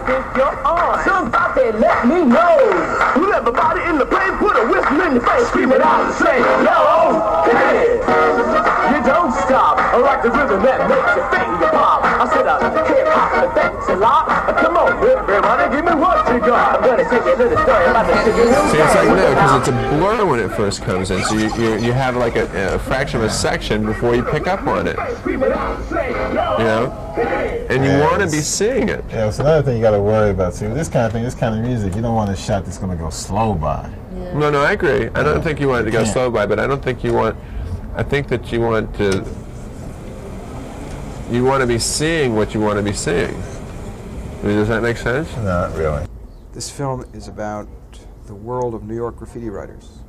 think you're on. Somebody let me know. Will everybody in the place put a whistle in your face, scream it out and say, yo, hey, you don't stop. I like the rhythm that makes your finger pop. I said, hip hop, thanks a lot. Come on, everybody, give me what you got. I'm gonna tell you a little story about the Sugar Hill. See, it's like, no, because it's a blur when it first comes in, so you have like a fraction of a section before you pick up on it, you know, and you want to be seeing it. Yeah, it's another thing you got to worry about. See, with this kind of thing, this kind of music, you don't want a shot that's going to go slow by. Yeah. No, I agree. I don't think you want it to go slow by, but I don't think you want. I think that you want to. You want to be seeing what you want to be seeing. I mean, does that make sense? Not really. This film is about the world of New York graffiti writers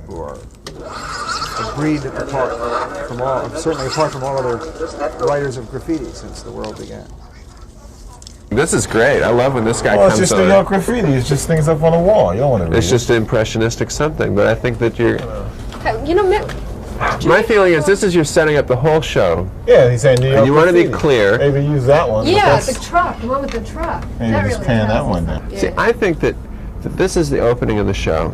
who are a breed apart from all, certainly apart from all other writers of graffiti since the world began. This is great. I love when this guy comes on. It's just New York graffiti. It's just things up on the wall. You don't want to read It's just impressionistic something, but I think that you're... You know, my feeling is this is you're setting up the whole show. Yeah, he's saying New York and you want to be graffiti. clear. Maybe use that one. Yeah, the truck, the one with the truck. Maybe that just really pan that one down. Yeah. See, I think that this is the opening of the show,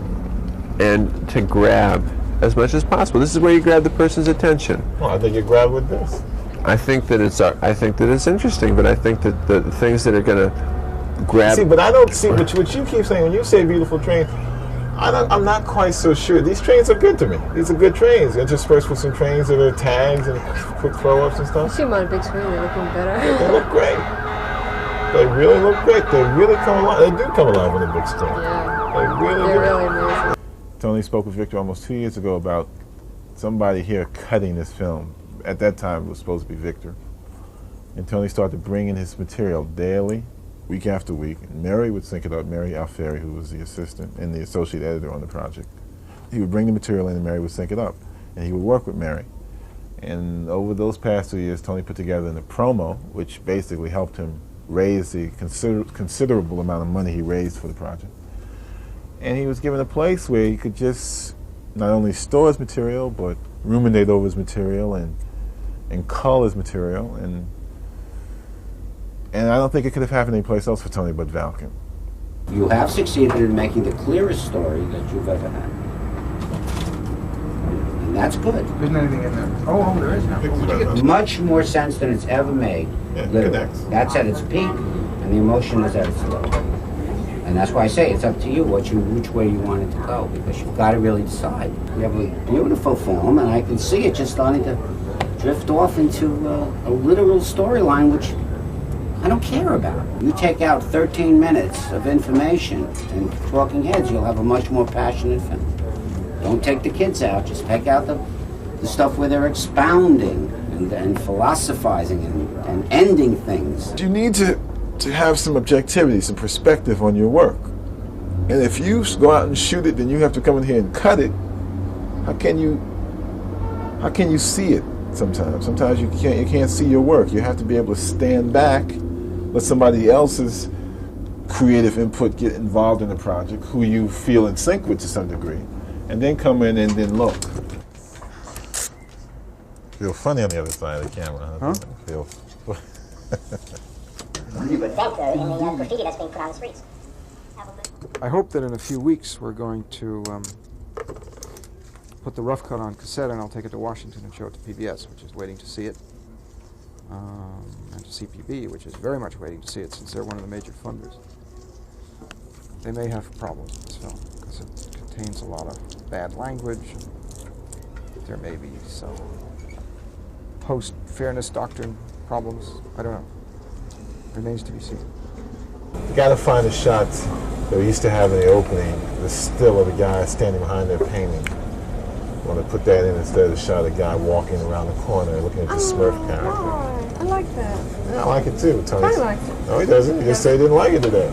and to grab as much as possible. This is where you grab the person's attention. Well, I think you grab with this. I think that it's interesting, but I think that the things that are going to grab. See, but I don't see what you keep saying when you say beautiful train. I'm not quite so sure. These trains are good to me. These are good trains. Interspersed with some trains that are tags and quick throw-ups and stuff. You see them on a big screen, they're looking better. They look great. They really look great. They really come alive. They do come alive on the big screen. Yeah. They really do. They're really amazing. Tony spoke with Victor almost 2 years ago about somebody here cutting this film. At that time, it was supposed to be Victor. And Tony started bringing his material daily, week after week. And Mary would sync it up, Mary Alfieri, who was the assistant and the associate editor on the project. He would bring the material in and Mary would sync it up. And he would work with Mary. And over those past 2 years, Tony put together a promo, which basically helped him raise the considerable amount of money he raised for the project. And he was given a place where he could just not only store his material, but ruminate over his material and cull his material. And I don't think it could have happened anyplace else for Tony but Valken. You have succeeded in making the clearest story that you've ever had. And that's good. There isn't anything in there. Oh, there is now. Much more sense than it's ever made. Yeah, Literally. connects. That's at its peak, and the emotion is at its low. And that's why I say it's up to you which way you want it to go, because you've got to really decide. You have a beautiful film, and I can see it just starting to drift off into a literal storyline, which I don't care about. You take out 13 minutes of information and talking heads, you'll have a much more passionate film. Don't take the kids out, just take out the stuff where they're expounding and philosophizing and ending things. You need to have some objectivity, some perspective on your work. And if you go out and shoot it, then you have to come in here and cut it. How can you see it sometimes? Sometimes you can't see your work. You have to be able to stand back, let somebody else's creative input get involved in the project, who you feel in sync with to some degree, and then come in and then look. Feel funny on the other side of the camera, huh? Feel. graffiti that's being put on the streets. I hope that in a few weeks we're going to put the rough cut on cassette, and I'll take it to Washington and show it to PBS, which is waiting to see it, and to CPB, which is very much waiting to see it since they're one of the major funders. They may have problems with this film because it contains a lot of bad language. There may be some post-fairness doctrine problems. I don't know. Remains to be seen. You got to find a shot that we used to have in the opening, the still of a guy standing behind their painting. I want to put that in instead of the shot of a guy walking around the corner looking at the Smurf character. Oh, I like that. Yeah, I like it too, Tony. I like it. No, he doesn't. He just said he didn't like it today.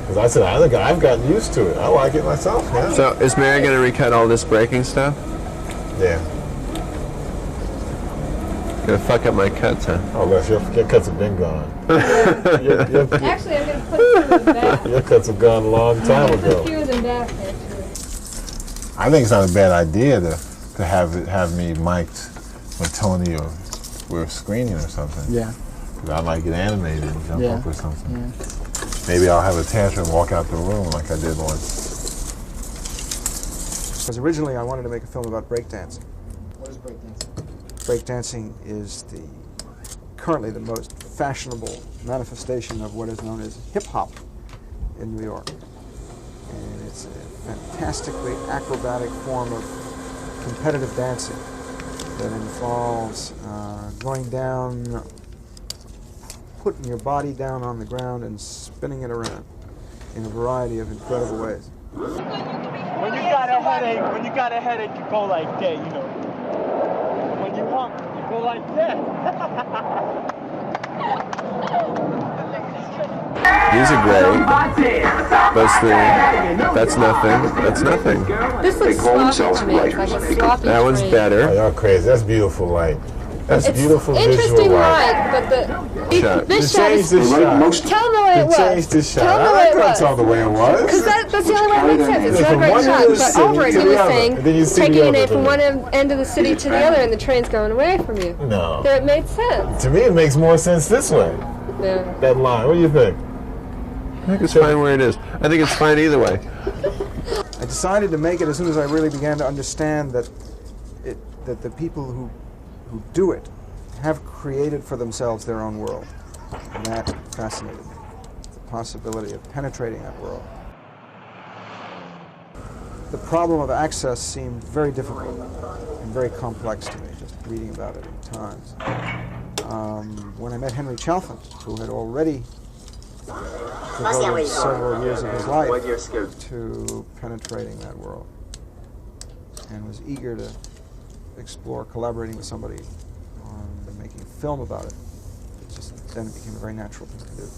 Because I said, I've gotten used to it. I like it myself, yeah. So is Mary going to recut all this breaking stuff? Yeah. Gonna fuck up my cuts, huh? Oh, Les, your cuts have been gone. Actually, I'm going to put a few of them back. Your cuts have gone a long time Put a ago. few of them back there, too. I think it's not a bad idea to have me mic'd when Tony or we're screening or something. Yeah. I might get animated and jump Yeah. up or something. Yeah. Maybe I'll have a tantrum and walk out the room like I did once. Because originally I wanted to make a film about breakdancing. What is breakdancing? Breakdancing is currently the most fashionable manifestation of what is known as hip-hop in New York. And it's a fantastically acrobatic form of competitive dancing that involves going down, putting your body down on the ground and spinning it around in a variety of incredible ways. When you got a headache, you go like that, you know. When you hump, you go like that. These are great. That's nothing. That's nothing. This looks sloppy to me. It's like a sloppy That one's train. Oh, better. y'all crazy. That's beautiful light. That's It's beautiful interesting visual light. light, but Shot. this To shot change is... this shot. Tell them the way it To was. change this shot. Tell them the I way it couldn't was. tell the way it was. Because that's the only way it makes sense. It's not a From great one shot. end of the But city over it, to he the was other, saying, and then you see taking the your other name from thing. one end of the city to the other, and the train's going away from you. No. So it made sense. To me, it makes more sense this way. Yeah. That line. What do you think? I think it's fine where it is. I think it's fine either way. I decided to make it as soon as I really began to understand that the people who do it have created for themselves their own world. And that fascinated me. The possibility of penetrating that world. The problem of access seemed very difficult and very complex to me, just reading about it in Times. When I met Henry Chalfant, who had already devoted several years of his life to penetrating that world and was eager to explore collaborating with somebody on making a film about it, then it became a very natural thing to do.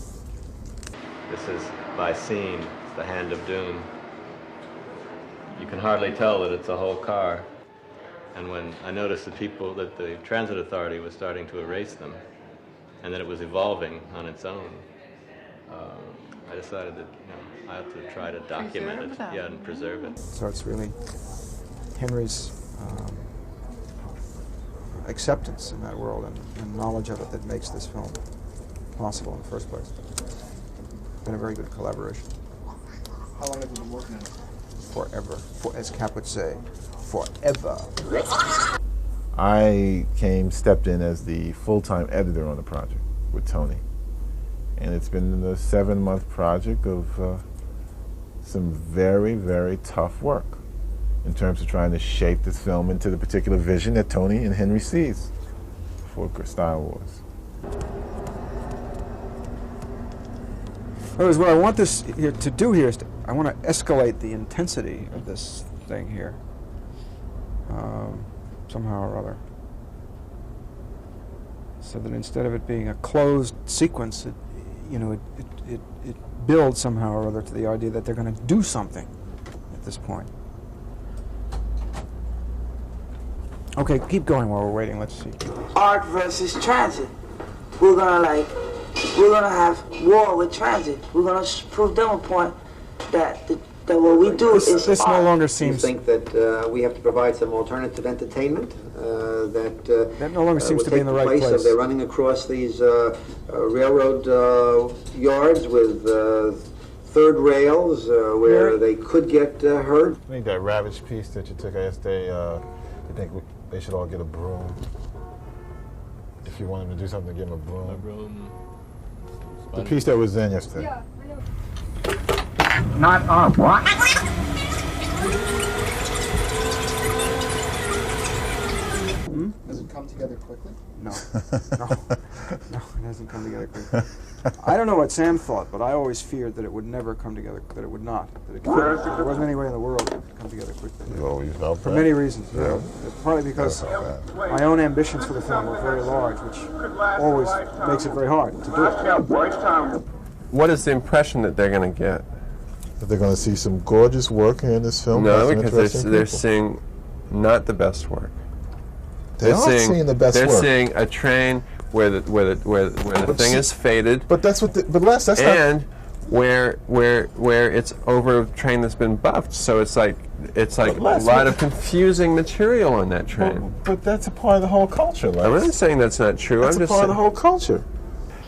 This is by scene, it's the Hand of Doom. You can hardly tell that it's a whole car. And when I noticed that the transit authority was starting to erase them, and that it was evolving on its own, I decided that I have to try to document it, and preserve it. So it's really Henry's acceptance in that world and knowledge of it that makes this film possible in the first place. It's been a very good collaboration. How long have you been working on it? Forever. As Cap would say, forever. I stepped in as the full-time editor on the project with Tony. And it's been a 7-month project of some very, very tough work in terms of trying to shape this film into the particular vision that Tony and Henry sees for Star Wars. Whereas what I want this here to do here is I want to escalate the intensity of this thing here somehow or other, so that instead of it being a closed sequence, it builds somehow or other to the idea that they're going to do something at this point. Okay, keep going while we're waiting. Let's see. Art versus transit. We're gonna have war with transit. We're gonna prove them a point that what we do is this art. no longer You seems. think that we have to provide some alternative entertainment that no longer seems to be in the right place. Of they're running across these railroad yards with third rails where they could get hurt. I think that Ravage piece that you took yesterday, I think they should all get a broom. If you want them to do something, give them a broom. A broom. The piece that was in yesterday. Yeah, I know. Not on what? Does it come together quickly? No, it hasn't come together quickly. I don't know what Sam thought, but I always feared that it would never come together, that it would not. That there wasn't any way in the world it could come together quickly. You always felt For that? many reasons. Yeah. Partly because my own ambitions for the film were very large, which always makes it very hard to do it. What is the impression that they're going to get? That they're going to see some gorgeous work in this film. No, by some because interesting they're people. seeing not the best work. They are seeing the best they're work. seeing a train where the thing is faded. But that's what. But Les, that's and where it's over a train that's been buffed. So it's like a lot of confusing material on that train. But that's a part of the whole culture, Les. I'm not saying that's not true. That's I'm a just part of the saying, whole culture.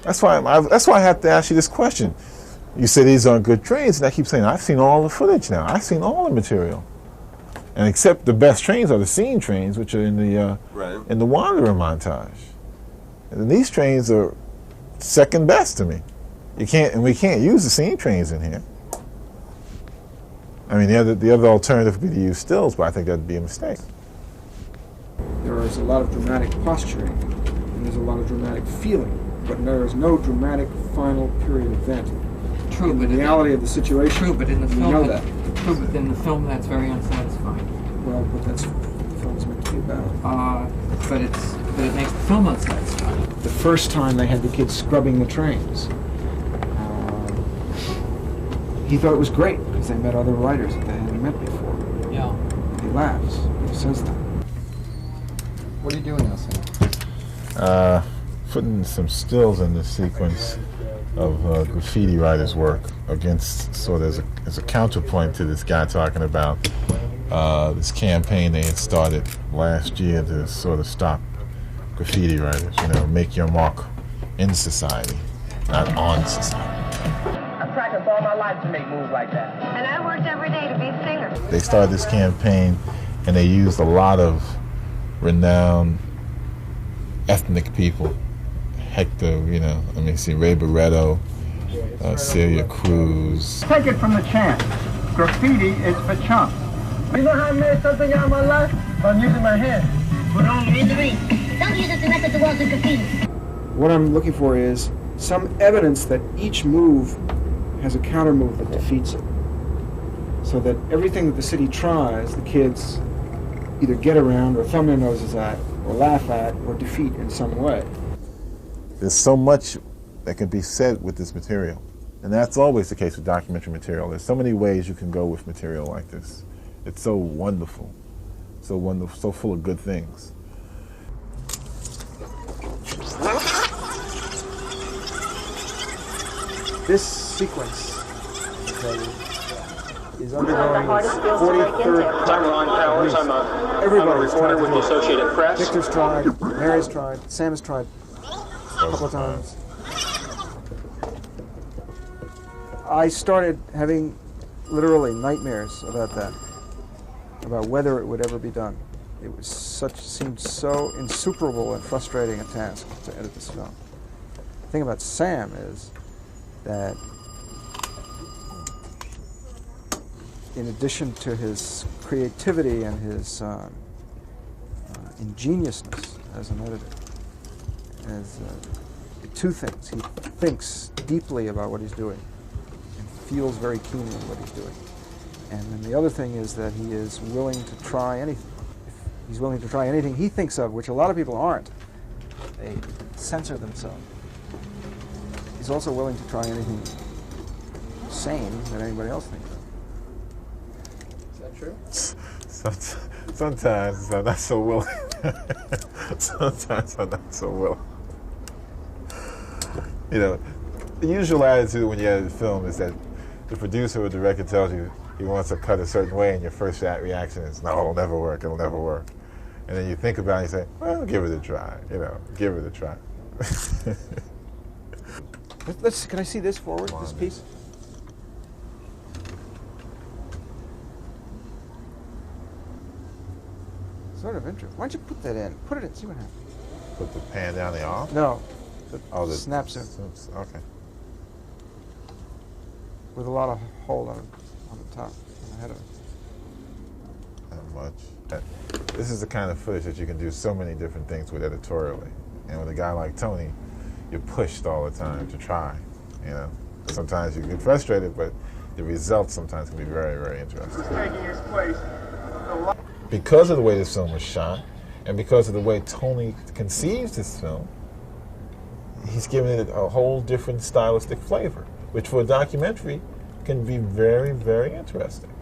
That's why I have to ask you this question. You say these aren't good trains, and I keep saying I've seen all the footage now. I've seen all the material, and except the best trains are the scene trains, which are in the Wanderer montage. And these trains are second best to me. We can't use the scene trains in here. I mean, the other alternative would be to use stills, but I think that'd be a mistake. There is a lot of dramatic posturing, and there's a lot of dramatic feeling, but there is no dramatic final period event. True, but the reality of the situation. True, but in the film, we know that. True, but in the film, that's very unsatisfying. Well, but that's what the film's meant to be about. But it makes the film unsatisfying. The first time they had the kids scrubbing the trains, he thought it was great because they met other writers that they hadn't met before. Yeah. He laughs. He says that. What are you doing now, Sam? Putting some stills in the sequence of graffiti writers' work against sort of as a counterpoint to this guy talking about this campaign they had started last year to sort of stop graffiti writers. You know, make your mark in society, not on society. I've practiced all my life to make moves like that. And I worked every day to be a singer. They started this campaign, and they used a lot of renowned ethnic people. Hector, Ray Barretto, Celia Cruz. Take it from the champ. Graffiti is for chumps. You know how I made something out of my life? By using my hands. Put on the misery. Don't use it to mess up the walls with graffiti. What I'm looking for is some evidence that each move has a counter move that defeats it. So that everything that the city tries, the kids either get around or thumb their noses at or laugh at or defeat in some way. There's so much that can be said with this material. And that's always the case with documentary material. There's so many ways you can go with material like this. It's so wonderful, so full of good things. This sequence is undergoing its 43rd. I'm Ron Powers. I'm a reporter with the Associated Press. Victor's tried, Mary's tried, Sam has tried a couple of times. I started having literally nightmares about that, about whether it would ever be done. It was seemed so insuperable and frustrating a task to edit this film. The thing about Sam is that in addition to his creativity and his ingeniousness as an editor, as two things. He thinks deeply about what he's doing and feels very keenly what he's doing. And then the other thing is that he is willing to try anything. He's willing to try anything he thinks of, which a lot of people aren't. They censor themselves. He's also willing to try anything sane that anybody else thinks of. Is that true? Sometimes I'm not so willing. Sometimes I'm not so willing. You know, the usual attitude when you edit a film is that the producer or director tells you he wants to cut a certain way, and your first reaction is, no, it'll never work, it'll never work. And then you think about it and you say, well, give it a try, give it a try. Can I see this forward, this piece? Sort of interesting. Why don't you put that in? Put it in, see what happens. Put the pan down the arm? No. The snaps in. Okay. With a lot of hold on the top, on the head of it. Not much. This is the kind of footage that you can do so many different things with editorially. And with a guy like Tony, you're pushed all the time to try, Sometimes you get frustrated, but the results sometimes can be very, very interesting. Taking his place. Because of the way this film was shot, and because of the way Tony conceives this film, he's given it a whole different stylistic flavor, which for a documentary can be very, very interesting.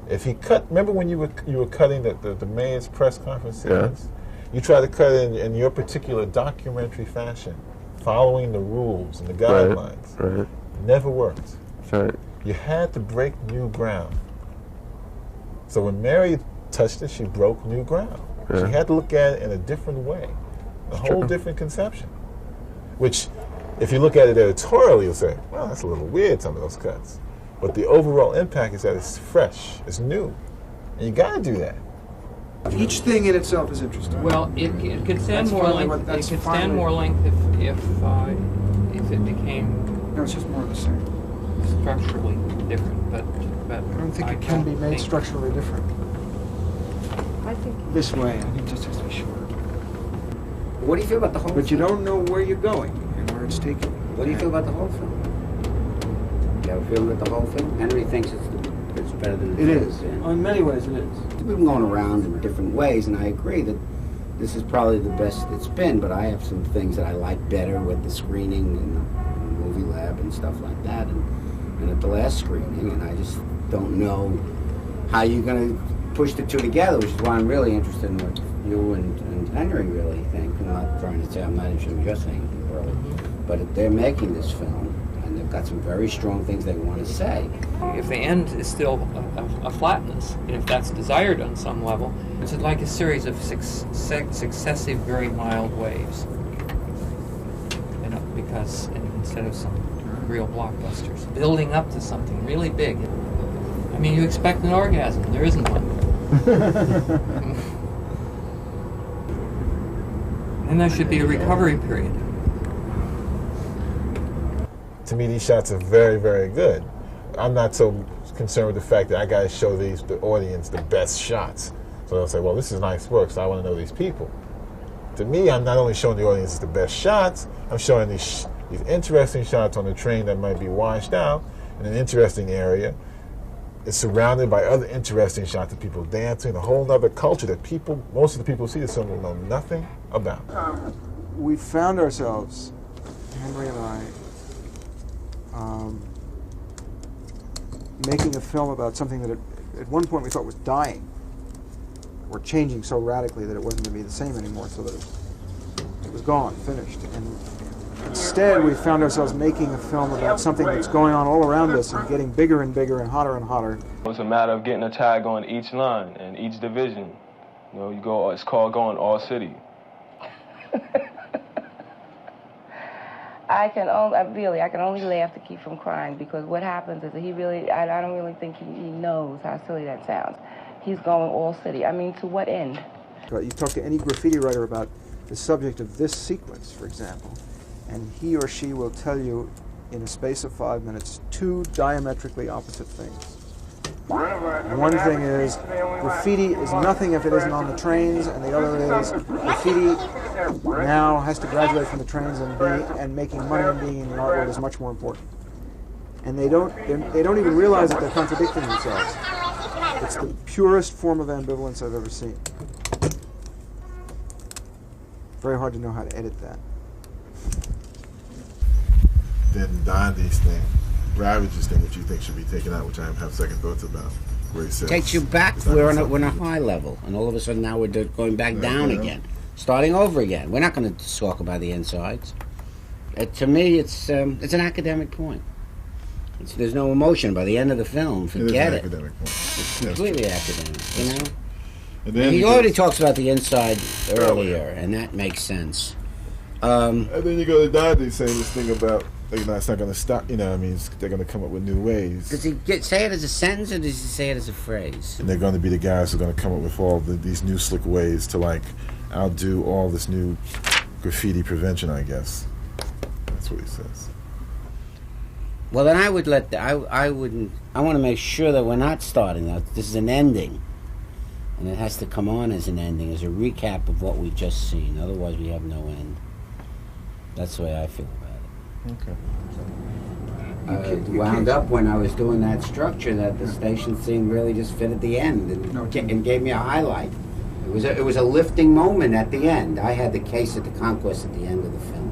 If he remember when you were cutting the mayor's press conference sequence? Yeah. You try to cut it in your particular documentary fashion, following the rules and the guidelines. Right. Never worked. Right. You had to break new ground. So when Mary touched it, she broke new ground. Yeah. She had to look at it in a different way, a whole different conception, which If you look at it editorially, you'll say, well, that's a little weird, some of those cuts. But the overall impact is that it's fresh, it's new. And you got to do that. Each thing in itself is interesting. Well, it could stand more length. It could stand more length if it became. No, it's just more of the same. Structurally different, but I don't think it can be made structurally different. I think This way, I think it just has to be shorter. What do you feel about the whole But you film? don't know where you're going and where it's taking you. What do you feel about the whole film? You have a feeling about the whole film? Henry thinks it's better than It is. Yeah. In many ways, it is. We've been going around in different ways, and I agree that this is probably the best it's been, but I have some things that I like better with the screening and the movie lab and stuff like that, and at the last screening, and I just don't know how you're going to push the two together, which is why I'm really interested in what you and Henry really think. I'm not trying to say I'm not interested in what you're saying, really. But if they're making this film, and they've got some very strong things they want to say. If the end is still a flatness, and if that's desired on some level, it's like a series of successive, very mild waves. You know, because instead of some real blockbusters, building up to something really big. I mean, you expect an orgasm, there isn't one. And there should be a recovery period. To me, these shots are very, very good. I'm not so concerned with the fact that I got to show the audience the best shots. So they'll say, well, this is nice work, so I want to know these people. To me, I'm not only showing the audience the best shots, I'm showing these interesting shots on the train that might be washed out in an interesting area. It's surrounded by other interesting shots of people dancing, a whole other culture that most of the people who see this film will know nothing about. We found ourselves, Henry and I, making a film about something that at one point we thought was dying, or changing so radically that it wasn't going to be the same anymore, so that it was gone, finished. And instead, we found ourselves making a film about something that's going on all around us and getting bigger and bigger and hotter and hotter. It's a matter of getting a tag on each line and each division. You know, it's called going all city. I can only laugh to keep from crying, because what happens is that I don't really think he knows how silly that sounds. He's going all city. I mean, to what end? You talk to any graffiti writer about the subject of this sequence, for example, and he or she will tell you in a space of 5 minutes 2 diametrically opposite things. One thing is, graffiti is nothing if it isn't on the trains, and the other is, graffiti now has to graduate from the trains and making money and being in the art world is much more important. And they don't even realize that they're contradicting themselves. It's the purest form of ambivalence I've ever seen. Very hard to know how to edit that. Then Gandhi's thing, Ravage's thing, which you think should be taken out, which I have second thoughts about, where he says... Takes you back, we're on a high level, and all of a sudden now we're going back down again. Starting over again. We're not going to talk about the insides. To me, it's an academic point. There's no emotion by the end of the film. Forget it. Academic point. It's completely academic, you know? And then he already talks about the inside earlier, and that makes sense. And then you go to Dante saying this thing about, it's not going to stop, I mean, they're going to come up with new ways. Does he say it as a sentence, or does he say it as a phrase? And they're going to be the guys who are going to come up with all these new slick ways to, outdo all this new graffiti prevention, I guess. That's what he says. Well, then I would I want to make sure that we're not starting that. This is an ending. And it has to come on as an ending, as a recap of what we've just seen. Otherwise, we have no end. That's the way I feel about it. Okay. I wound up when I was doing that structure that the station scene really just fit at the end and gave me a highlight. It was a lifting moment at the end. I had the case at the conquest at the end of the film.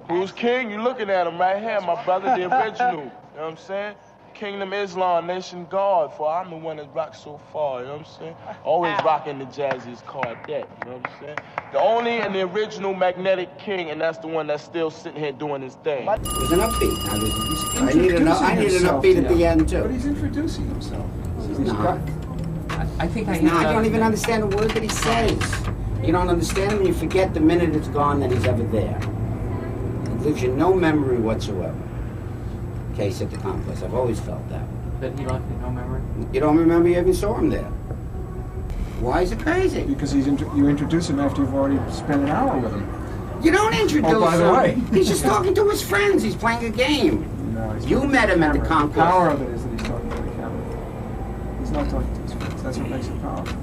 Who's king? You looking at him right here, my brother, the original. You know what I'm saying? Kingdom Islam, Nation Guard, for I'm the one that rocked so far, you know what I'm saying? Always rocking the jazziest Cardette, you know what I'm saying? The only and the original magnetic king, and that's the one that's still sitting here doing his thing. It was an upbeat. I need an upbeat at the end, too. But he's introducing himself. I think I don't even understand a word that he says. You don't understand him, you forget the minute it's gone that he's ever there. leaves you no memory whatsoever. Case at the complex. I've always felt that. But you don't have no memory? You don't remember you even saw him there. Why is it crazy? Because you introduce him after you've already spent an hour with him. You don't introduce by the him. way. He's just talking to his friends. He's playing a game. No, You met him at the complex. The power of it is that he's talking to the camera. He's not talking to his friends. That's what makes it powerful.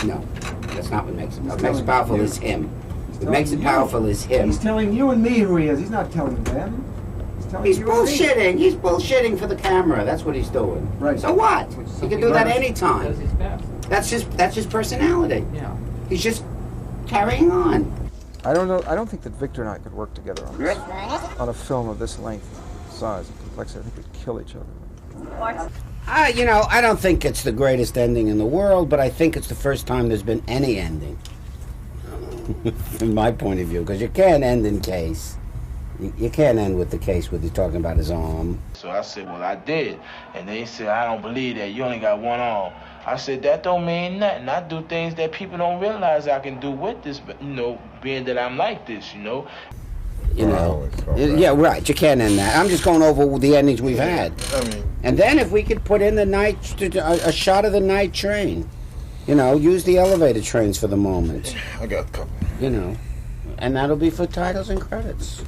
No, that's not what makes it powerful. What makes it powerful is him. What makes it powerful is him. He's telling you and me who he is. He's not telling them. He's bullshitting. He's bullshitting for the camera. That's what he's doing. Right. So what? He can do that anytime. That's his personality. Yeah. He's just carrying on. I don't know. I don't think that Victor and I could work together on this, on a film of this length, size, and complexity. I think we'd kill each other. You know, I don't think it's the greatest ending in the world, but I think it's the first time there's been any ending, from my point of view, because you can't end in Case. You can't end with the Case with you talking about his arm. So I said, well, I did. And they said, I don't believe that. You only got one arm. I said, that don't mean nothing. I do things that people don't realize I can do with this, but, you know, being that I'm like this, you know. You know, yeah, right. You can't end that. I'm just going over the endings we've had. And then if we could put in a shot of the night train, you know, use the elevator trains for the moment. I got a couple. You know, and that'll be for titles and credits.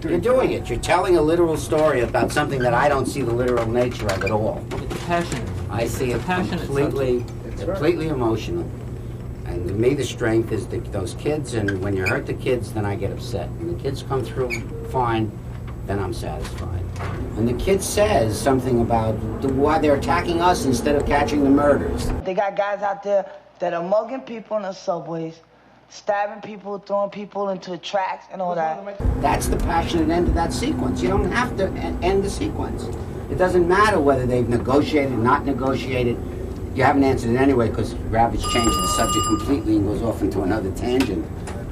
You're doing it. You're telling a literal story about something that I don't see the literal nature of at all. It's passionate. I see it completely emotional. And to me, the strength is those kids, and when you hurt the kids, then I get upset. When the kids come through fine, then I'm satisfied. And the kid says something about why they're attacking us instead of catching the murders. They got guys out there that are mugging people in the subways, stabbing people, throwing people into tracks and all that. That's the passionate end of that sequence. You don't have to end the sequence. It doesn't matter whether they've negotiated, not negotiated. You haven't answered it anyway because Ravage changes the subject completely and goes off into another tangent.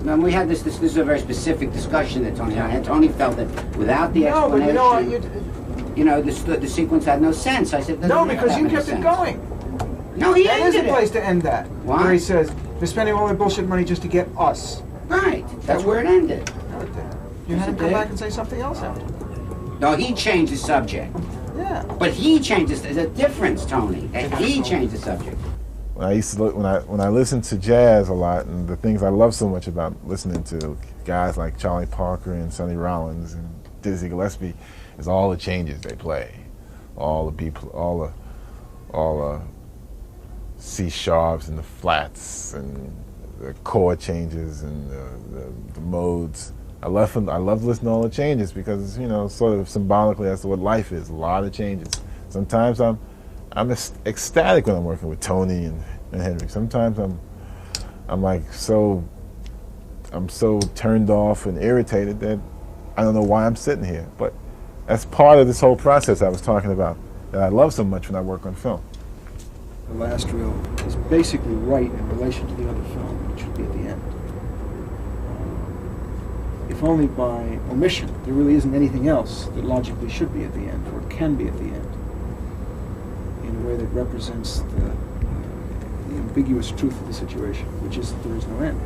And we had this is a very specific discussion that Tony had. Tony felt that without the explanation, but you know, the sequence had no sense. I said, no, because you kept it going. No, he ended it. That is a place to end that. Why? Where he says, they're spending all their bullshit money just to get us. Right. That's where it ended. You had him come back and say something else after. No, he changed the subject. Yeah. But he changed this. There's a difference, Tony. And he changed the subject. When I used to when I listened to jazz a lot, and the things I love so much about listening to guys like Charlie Parker and Sonny Rollins and Dizzy Gillespie is all the changes they play, all the people, all the C sharps and the flats and the chord changes and the modes. I love listening to all the changes because, you know, sort of symbolically that's what life is, a lot of changes. Sometimes I'm ecstatic when I'm working with Tony and Henry. Sometimes I'm so turned off and irritated that I don't know why I'm sitting here. But that's part of this whole process I was talking about that I love so much when I work on film. The last reel is basically right in relation to the other film. It should be at the end. If only by omission. There really isn't anything else that logically should be at the end, or can be at the end, in a way that represents the ambiguous truth of the situation, which is that there is no end.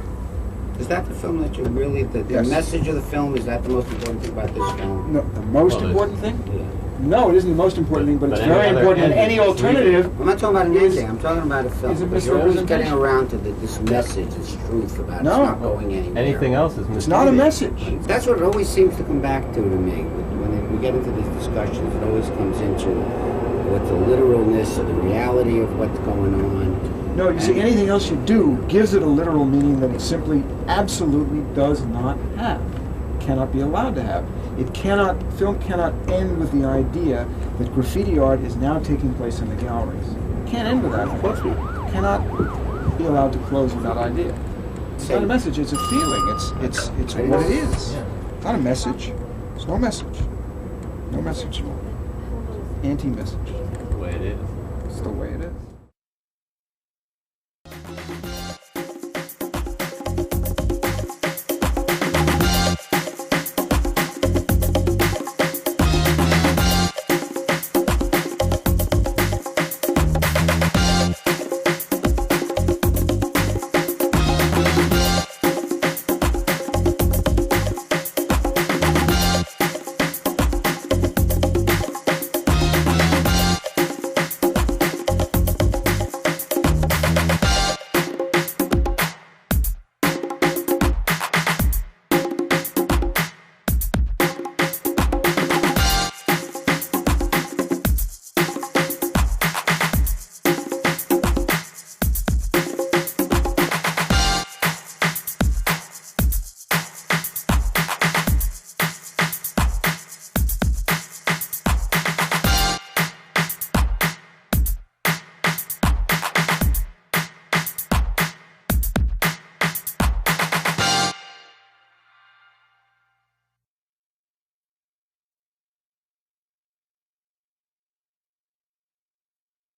Is that the film that you really, the message of the film, is that the most important thing about this film? No, the most important thing? Yeah. No, it isn't the most important thing, but it's very important in any alternative. I'm not talking about an ending, I'm talking about a film. Is it You're always getting around to this message, this truth about it's not going anywhere. Anything else is It's not a message. That's what it always seems to come back to me. When we get into these discussions, it always comes into what the literalness or the reality of what's going on. No, you see, anything else you do gives it a literal meaning that it simply, absolutely does not have, cannot be allowed to have. Film cannot end with the idea that graffiti art is now taking place in the galleries. It can't end with that. Of course not. It cannot be allowed to close with that idea. It's not a message, it's a feeling. It's what it is. It's not a message. It's no message. No message at all. Anti-message. The way it is. It's the way it is.